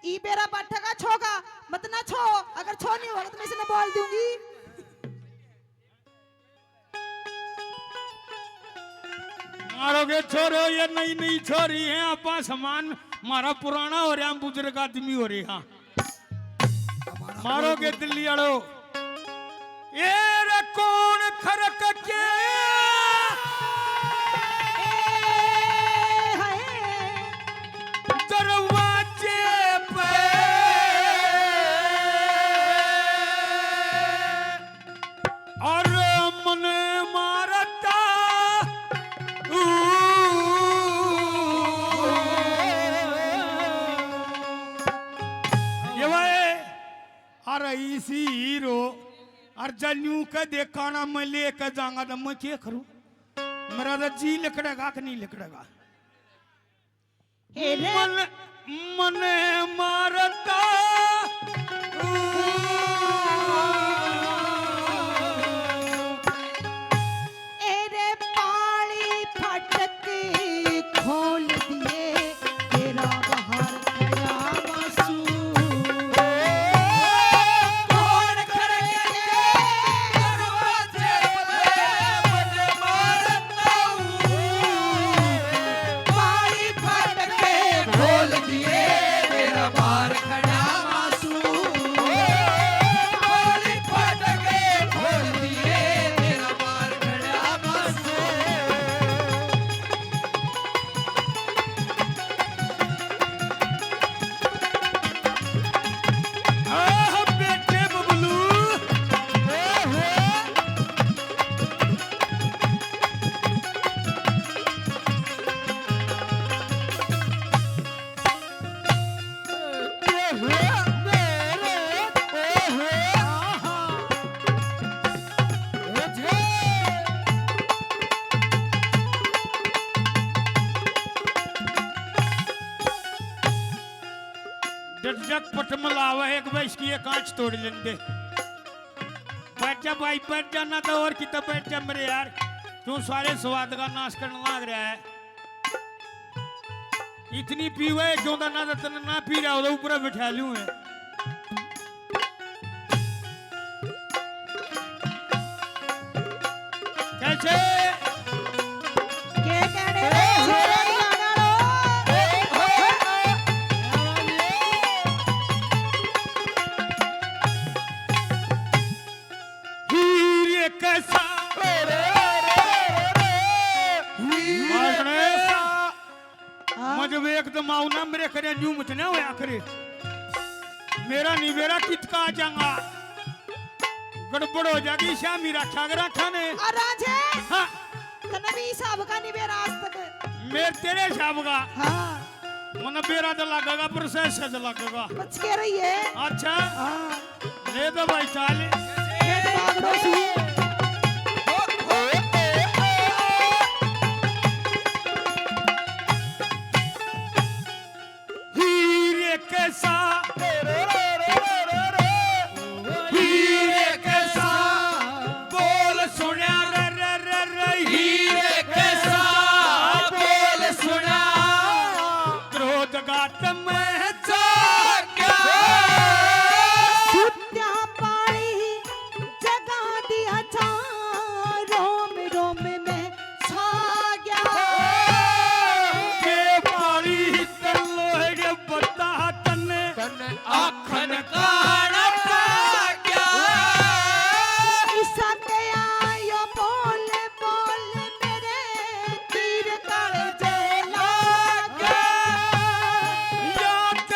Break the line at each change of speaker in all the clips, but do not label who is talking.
ई बेरा पट्टा का छोगा मत ना छो, अगर छो नहीं होगा तो मैं इसे बोल दूंगी।
मारोगे छोरो, ये नई नई छोरी है, आपा समान मारा पुराना हो रहा, बुजुर्ग आदमी हो रहा। मारोगे दिल्ली वालो, ये रे कौन खरक के दरवाजे पे और मन मारता ये भाई अरे इसी हीरो और जन्यू का देखा ना मैं लेकर जाऊंगा तो मैं क्या करूं, मेरा तो जी लिखड़ेगा कि नहीं लिखड़ेगा। मन मन मारता
एरे पाली फटके खोल दिए तेरा बाहर खड़ा मासू। कौन खड़के दरवाजे पे मन मारता हूँ, पाली फटके खोल दिए तेरा बाहर खड़ा मासू। पाली फटके खोल दिए तेरा बाहर खड़ा मासू।
बेटे बबलू जग पटमलावा एक बार इसकी ये कांच तोड़ लेंगे। बैठ जा भाई, बैठ जा ना तो और कितना बैठ जा मेरे यार, तू सारे स्वाद का नाश करने लग रहा है। इतनी पीवे क्यों ना तो ना पी रहा हो ऊपर बैठा लूं है। कैसे
के कहने रे छोरे गाना लो।
हीरे कैसा जब एकदम आओ ना मेरे करे न्यू मत ना होया करे, मेरा निवेरा कितका आ जाऊंगा, गड़बड़ हो जाएगी शामी रखा कर खाने।
और राजे
हाँ
तने भी हिसाब का नहीं बेरा आज तक।
मेरे तेरे हिसाब का
हाँ
मन बेरा तो लगेगा प्रोसेस से लगेगा।
बच के रही है।
अच्छा
हाँ
ले दो भाई चाल।
ये दिमाग रोसी।
हीरे कैसा हीरे कैसा बोल सुना रे रे रे रे हीरे कैसा बोल सुना, क्रोध गात में जाग्या
सुत्या पानी जगा दिया था, रोम रोम में छा गया।
के पारी तल्लो है बता तने आखन काना क्या
ईसा के आयो बोल बोल मेरे तीर काल जला गया।
याद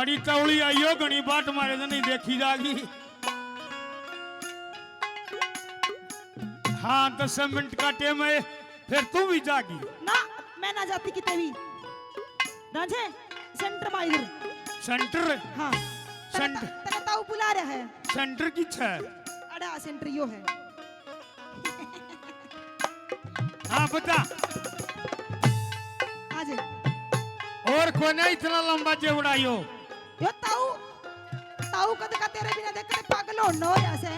बड़ी तौली आइयो घनी बाट मारे तो नहीं देखी जागी। हाँ 10 मिनट का टाइम है फिर तू भी जागी
ना मैं ना जाती किते भी राजे सेंटर में इधर
सेंटर
हाँ
सेंटर
तेरे ताऊ बुला रहा है
सेंटर की है।
अड़ा सेंटर यो है
हाँ बता
आज
और कौन है इतना लंबा जेवड़ायो
यो ताऊ ताऊ कद का तेरे बिना देख के पागल हो न हो जैसे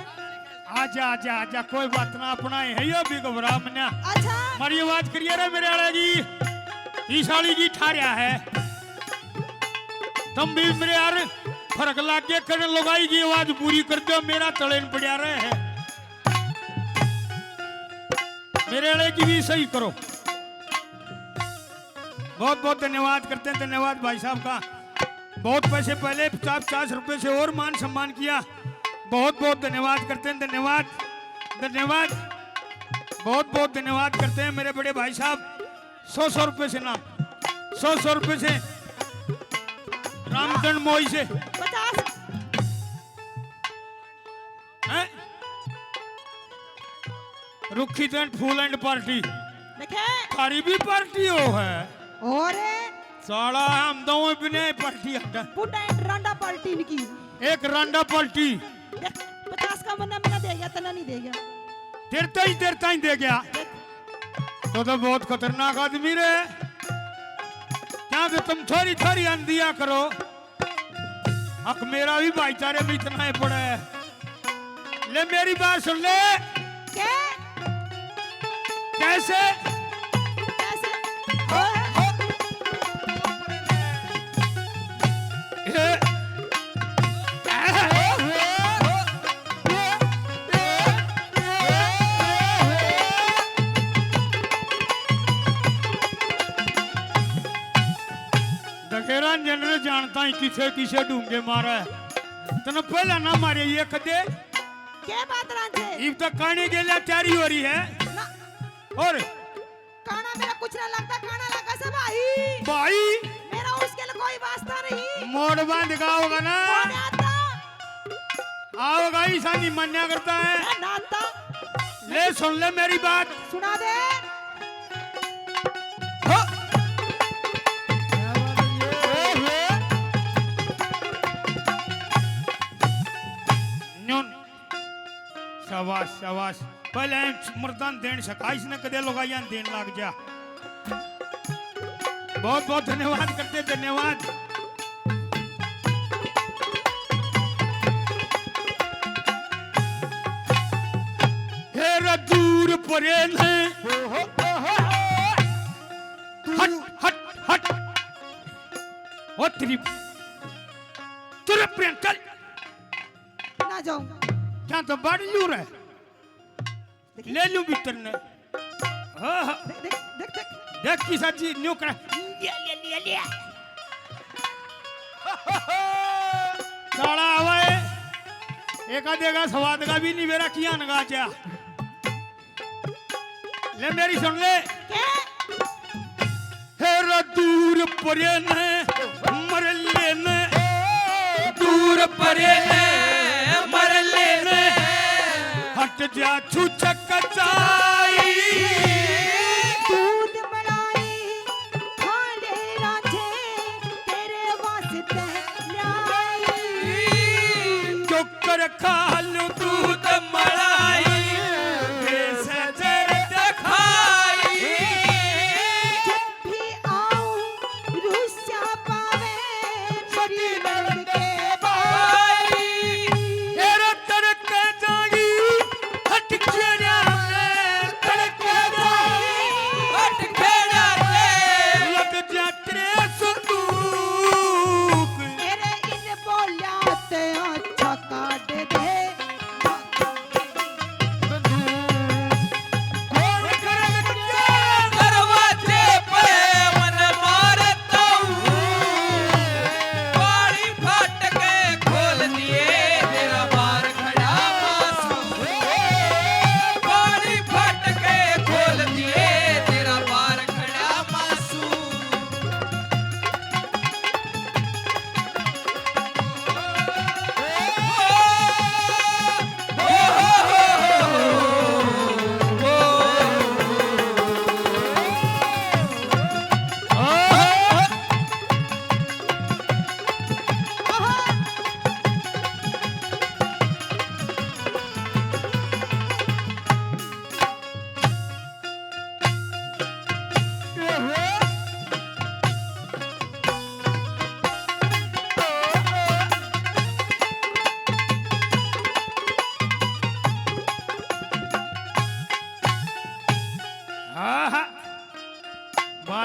आजा आजा आजा कोई बात ना अपना है यो भी घबरा मना।
अच्छा
मारी आवाज करिए रे मेरे आले जी ईसाली जी ठारिया है तुम भी मेरे यार फर्क लाग के करने लगाई की आवाज पूरी कर दो मेरा तलेन पड़ा रहे है मेरे आले की भी सही करो। बहुत बहुत धन्यवाद करते हैं धन्यवाद भाई साहब का बहुत पैसे पहले 50 रुपए से और मान सम्मान किया बहुत बहुत धन्यवाद करते हैं धन्यवाद धन्यवाद बहुत बहुत धन्यवाद करते हैं मेरे बड़े भाई साहब 100 रुपए से ना 100 रुपए से रामचंद्र मोई से
50
हैं? रुखी टेंट फूल एंड पार्टी
देखे
थारी भी पार्टी हो है
और
साला हम दोनों बिने पार्टी हटा
पुटा रंडा पलटी की
एक रांडा पार्टी
50 का मना मना देगा तना नहीं देगा
तेरता ही दे गया तो बहुत खतरनाक आदमी रे क्या तो तुम थोड़ी थोड़ी अन दिया करो हक मेरा भी भाईचारे में इतना ही पड़ा है ले मेरी बात सुन ले
क्या
कैसे
कैसे
ये दखेरा जनरे जानता ही किसे किसे ढूंढे मारा है तने पहला ना मारे ये कदे
क्या बात रांझे
इब तक खाने के लिए तैयारी हो रही है
ना
और
खाना मेरा कुछ ना लगता खाना लगा सब भाई
भाई
मेरा उसके लिए कोई वास्ता नहीं
मोड़ बांध गाओगा ना
कौन आता
आओगा ही सानी मन्या करता है
मैं नाता
ले सुन ले मेरी बात
सुना दे
न्यून शाबाश शाबाश पहले मर्दान देन सकाइस ने कदे लगाया देन लग जा बहुत बहुत धन्यवाद करते धन्यवाद हेरा दूर परे ने हट हट हट ओ तेरी तेरे प्रियंकल
ना जाऊं
क्या तो बड़ी लूर है ले लू भीतर ने हाँ हाँ
देख देख देख देख
देख की सच्ची न्यू कर साड़ा आवाए एका देगा स्वाद का भी नहीं मेरा किया नगा जा ले मेरी सुन ले
क्या
हेरा दूर परे ने मर लेने
दूर परे ने मर लेने
हट जा छू चकचाई
दूध मलाई खा ले रांझे तेरे वास्ते लाई
चोकर खा लू
दूध मलाई
कैसे जर
खाई
जब भी आऊं रुस्सा पावे मेरी लड़क के
भाई
हेरा तरक जागी हट चेहरा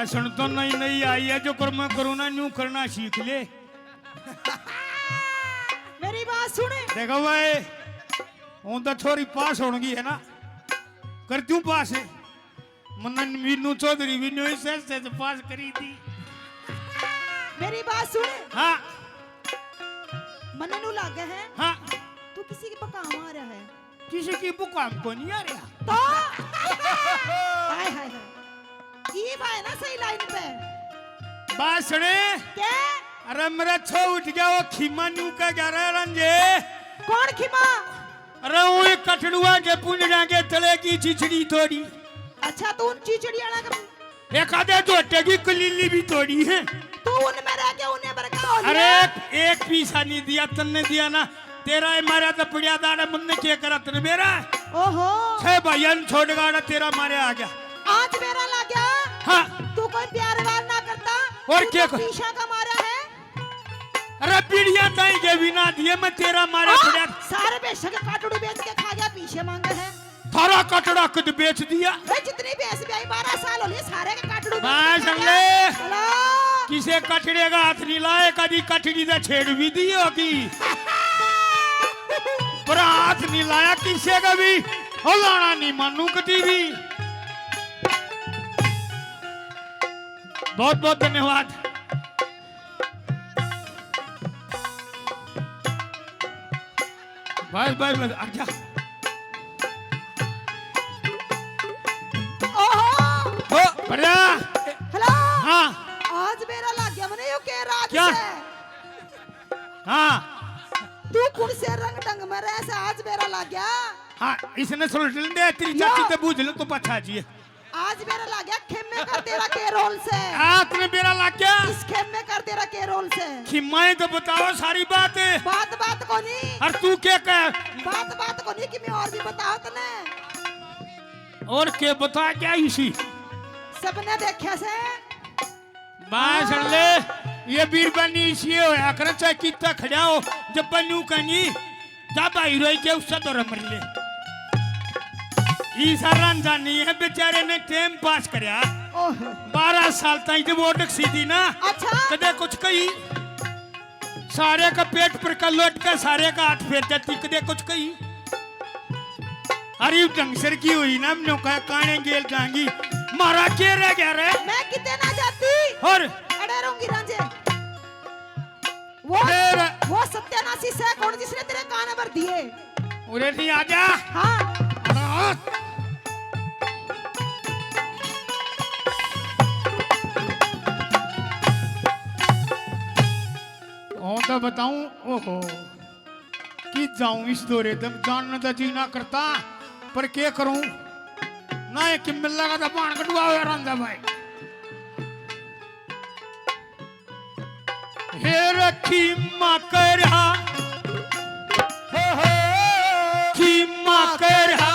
भाषण तो नई नई आई है जो कर मैं करूँ ना न्यू करना सीख ले।
मेरी बात सुने।
देखो भाई हूं तो छोरी पास होगी है ना कर क्यों पास है मनन मीनू चौधरी वीनू से पास करी थी।
मेरी बात सुने।
हाँ
मननू लागे है।
हाँ
तू किसी की पकाम आ रहा है।
किसी की बुकाम को नहीं आ रहा
तो हाय हाय हाय ये भाई ना सही लाइन पे
बात सुने।
क्या
अरे मेरा छो उठ गया वो खीमा न्यू का जा रहा रंजे।
कौन खिमा।
अरे वो एक कठड़ुआ के पुंजड़ा के तले की चिचड़ी तोड़ी।
अच्छा तू उन चिचड़ियाना का
एक आधे जोटे की कुलीली भी तोड़ी है।
तू उनमें रह के उन्हें बरका हो
अरे
लिया।
एक पीसा नहीं दिया तन्ने दिया ना तेरा है मारा तो पड़िया दाड़ा मुन्ने क्या करा तेरे मेरा
ओहो
छह भैया छोड़ गाड़ा तेरा मारे आ गया।
आज मेरा ला गया।
हाँ
तू कोई प्यार वार ना करता
और
तू
क्या
तो पीछा का मारा है।
अरे पीड़िया ताई के बिना दिए मैं तेरा मारे पड़िया
सारे बेशक काटड़ू बेच के खा गया पीछे मांगा है।
थारा कटड़ा खुद बेच दिया।
भाई जितनी भैंस ब्याई 12 साल हो लिए सारे के काटड़ू बेच
बस
के खा
हमने
गया। हेलो
किसे कटड़े का हाथ नहीं लाए कभी कटड़ी का छेड़ भी दी होगी पर हाथ नहीं लाया किसे का भी और लाना नहीं मानू कभी भी। बहुत बहुत धन्यवाद। बस बस बस आजा।
ओहो
हो बढ़िया।
हेलो
हाँ
आज मेरा ला गया मैंने यो के रात
क्या?
से।
हाँ
तू कुण से रंग ढंग में रह से आज मेरा ला गया।
हाँ इसने सुलट दे तेरी चाची ते बूझ लो तो पछा जी।
आज मेरा ला गया खेमे कर तेरा के रोल से।
आपने मेरा ला क्या
इस खेमे कर तेरा के रोल से।
खिमाए तो बताओ सारी बात।
बात बात को नहीं
और तू क्या कह
बात को नहीं कि मैं और भी बताओ तने।
और क्या बता क्या इसी
सबने देखा से
बात सुन ले ये बीरबानी इसी होया कर चाहे कितना खड़ा हो जब बनू कनी जब आई रोई के उससे तो रमर ले ईसा रंजानी है बेचारे ने टाइम पास करया।
ओह
12 साल तक जब वो सीधी ना
अच्छा
कदे कुछ कही सारे का पेट पर का लोट का सारे का हाथ फेर जाती कदे कुछ कही। अरे डंगसर की हुई ना हमने कहा काने गेल जाएंगी मारा के रह गया रे।
मैं कितने ना जाती
और
अड़े रहूंगी रांझे।
फिर-
वो सत्यानाशी से कौन जिसने तेरे कान भर दिए।
उरे नहीं आजा।
हाँ
तो बताऊं ओहो कि जाऊं इस दौरे तक जानना तो जीना करता पर क्या करूं ना एक मिल लगा था पान कटुआ हुआ रंधा भाई। हे रखी माँ करा खी माँ करा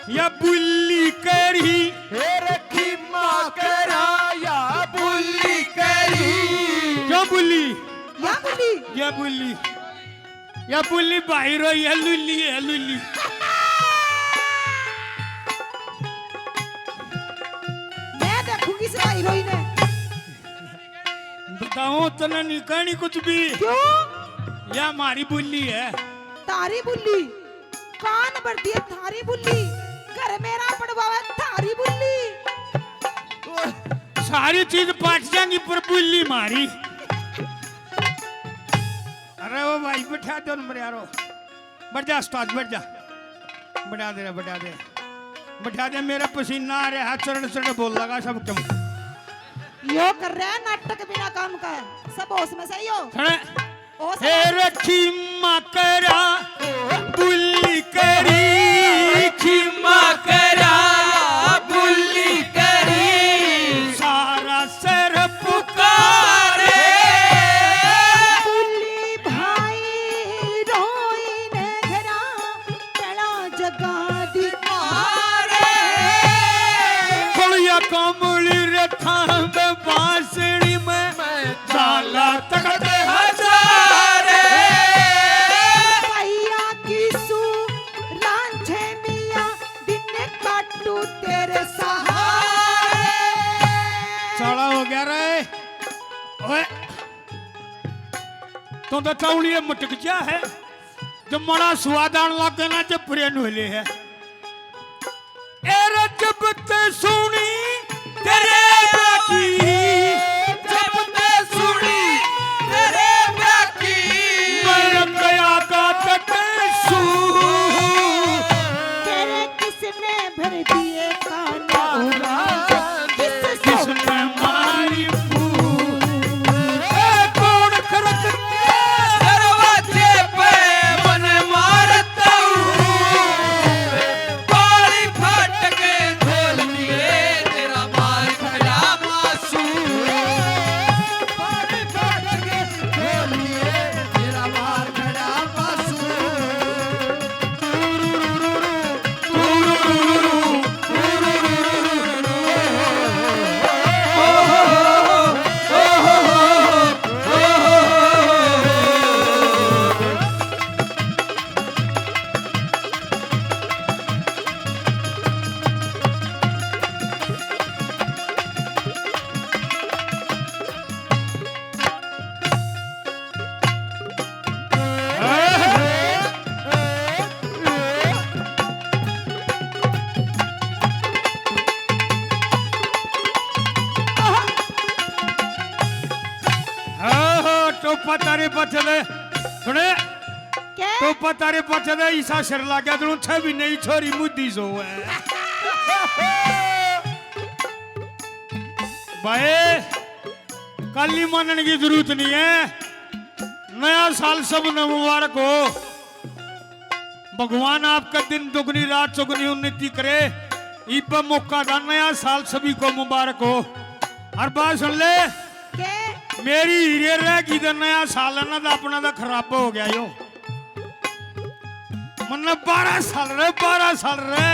या बुल्ली करी।
हे रखी माँ करा या बुल्ली करी।
क्या बुल्ली
या बोली
या बुल्ली या बुल्ली बाहर हो या लुल्ली है लुल्ली।
मैं देखूंगी इस हीरोइन ने।
बताओ तो ना निकानी कुछ भी
क्यों
या हमारी बुल्ली है।
तारी बुल्ली कान भर दिए थारी बुल्ली घर मेरा पड़वावा थारी बुल्ली।
सारी चीज पाट जाएंगी पर बुल्ली मारी। अरे वो भाई बैठा दो नंबर यारो बैठ जा उस्ताद बैठ जा बैठा दे बैठा दे मेरा पसीना आ रहा है चरण चरण बोल लगा सब तुम
यो कर रहा है नाटक बिना काम का सब होश में सही हो। होश
हे
में।
रखी माँ करा बुल्ली करी खिमा करा
बुल्ली करी।
सारा सर पुकारे
बुल्ली भाई रोई ने घरा तेरा जगा दी मारे।
खोलिया कमली रथा में बांसुरी में जाला तकते
हजारे।
भैया किसू रांझे मिया दिन काटू तेरे सहारे।
चला ओए तो चावलिए मटक जा है जब बड़ा स्वाद आने लगे ना जब प्रिय नुले है ए जब ते सुनी तेरे बाकी
जब ते सुनी तेरे बाकी
मर गया का तकसू
तेरे किसने भर दिए कान
किसने मारी फूल कौन खरक
दरवाजे पे मन मारता हूँ बारी फट के खोल दिए तेरा बाल खड़ा मासूम बारी फट के खोल दिए तेरा बाल खड़ा मासूम
टोपा तारे पछले सुने
क्या
टोपा तारे पछले ईसा सिर लाग्या तू छवि नहीं छोरी मुद्दी सो है भाई काली मानने की जरूरत नहीं है नया साल सबने मुबारक हो भगवान आपका दिन दुगनी रात चौगनी उन्नति करे ई पर मौका था नया साल सभी को मुबारक हो हर बात सुन ले
क्या
मेरी हीरे रहेगी तो नया साल है ना तो अपना तो खराब हो गया यो मन 12 साल रहे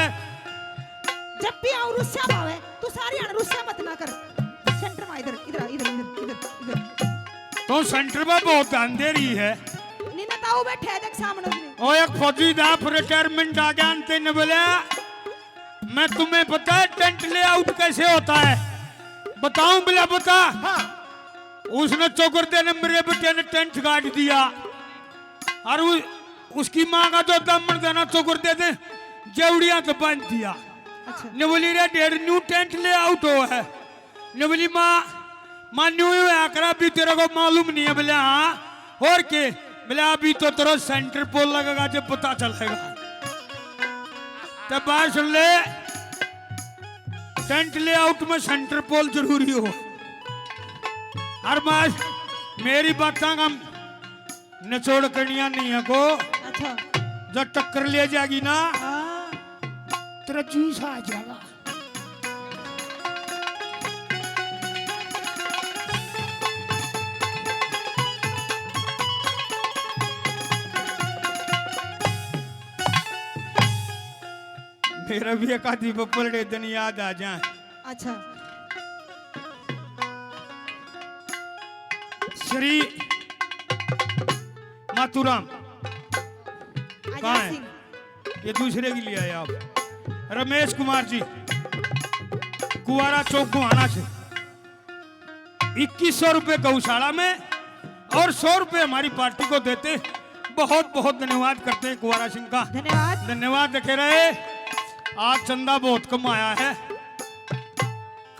जब भी आऊं रुस्सा भावे तू सारी अन रुस्सा मत ना कर सेंटर में इधर इधर इधर इधर इधर इधर
तो सेंटर में बहुत ध्यान दे रही है
नीना ताऊ बैठे है देख सामने उसने
और एक फौजी दा रिटायरमेंट आ गया अंते ने बोला मैं तुम्हें पता है टेंट लेआउट कैसे होता है बताऊं बोला बता उसने चौकरदे ने मेरे बेटे ने टेंट काट दिया और उसकी माँ का जो दमन देना चौकरदे ने जेवड़िया तो बांध दिया
अच्छा
ने बोली रे डेढ़ न्यू टेंट ले आउट हो है ने बोली माँ न्यू आकरा भी तेरे को मालूम नहीं है बोले हाँ और के बोले अभी तो तेरा सेंटर पोल लगेगा जब पता चलेगा तब बात सुन ले टेंट ले आउट में सेंटर पोल जरूरी हो हर बात मेरी बातों का निचोड़ करनिया नहीं है को
अच्छा
जब टक्कर ले जाएगी ना
हाँ
तेरा जूस आ जाएगा मेरा भी एक आधी बपलड़े दिन याद आ जाए
अच्छा
श्री मातूराम कहाँ
आजाद
है?
सिंह
ये दूसरे के लिए आए आप रमेश कुमार जी कुआरा चौक गुहाना से 2100 रुपए गौशाला में और 100 रुपए हमारी पार्टी को देते बहुत बहुत धन्यवाद करते हैं कुआरा सिंह का
धन्यवाद
धन्यवाद देखे रहे आज चंदा बहुत कम आया है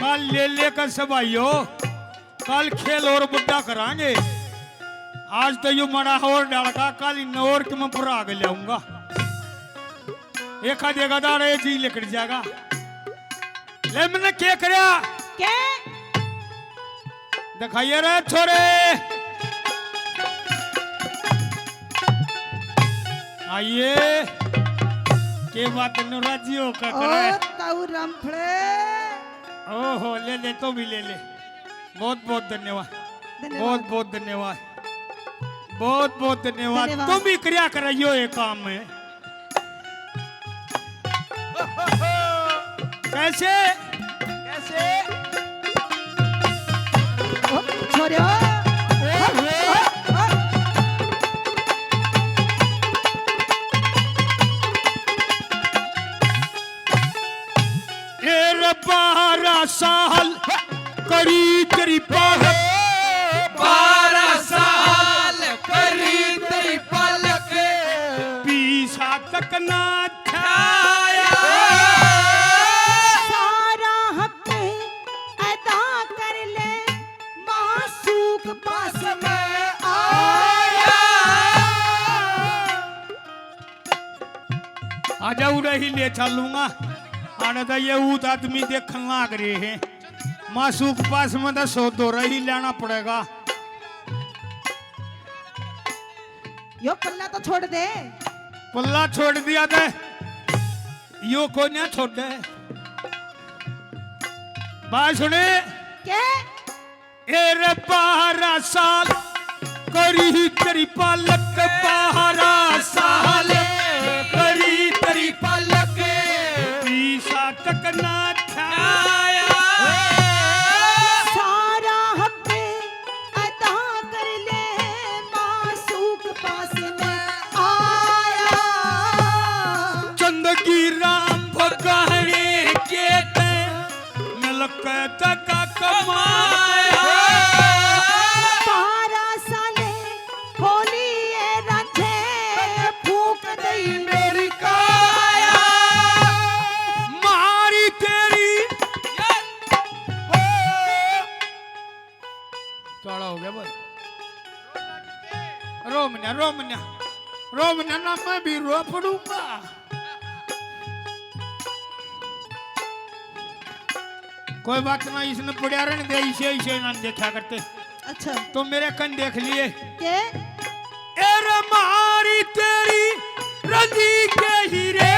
कल ले लेकर सब आइयो कल खेल और बुड्ढा करांगे आज तो यू मरा और डालका कल इन और के मैं पूरा आगे ले आऊंगा एक आधे गदा रहे जी लेकर जाएगा ले मैंने क्या करया
क्या
दिखाइए रे छोरे आइए के बात राजी हो का करे
ओ ताऊ रामफड़े
ओहो ले ले तो भी ले ले बहुत बहुत धन्यवाद
धन्यवाद
बहुत बहुत धन्यवाद बहुत बहुत धन्यवाद
धन्यवाद।
तुम भी क्रिया कर रही हो ये काम में कैसे
कैसे
ओ, छोड़ो
ये 12 साल करी तेरी बात छाया।
सारा हक अदा कर ले मासूक पास में आया।
आजा उड़े ही ले चलूंगा। आने तो ये ऊत आदमी देखने लाग रहे हैं। मासूक पास में तो 100 दौरा ही लेना पड़ेगा।
यो पल्ला तो छोड़ दे।
पल्ला छोड़ दिया था, यो को ना छोड़ दे। बात सुने,
क्या?
एरे 12 साल करी तेरी पालक, 12 साल करी तेरी पालक, 20 तक ना छाया।
सारा हक अदा कर ले मासूक पास में आया।
चंदगी राम भगहरे के ते मिलक तक कमाया।
12 साले होली ये रंझे फूक दई मेरी काया।
मारी तेरी चौड़ा हो गया बोल। रोमना रोमना रोमना ना मैं भी रो पड़ूंगा। कोई बात ना, इसने पड़ा रहने दे, इसे ना देखा करते।
अच्छा
तो मेरे कन देख लिए।
के?
एरे मारी तेरी रंजी के हीरे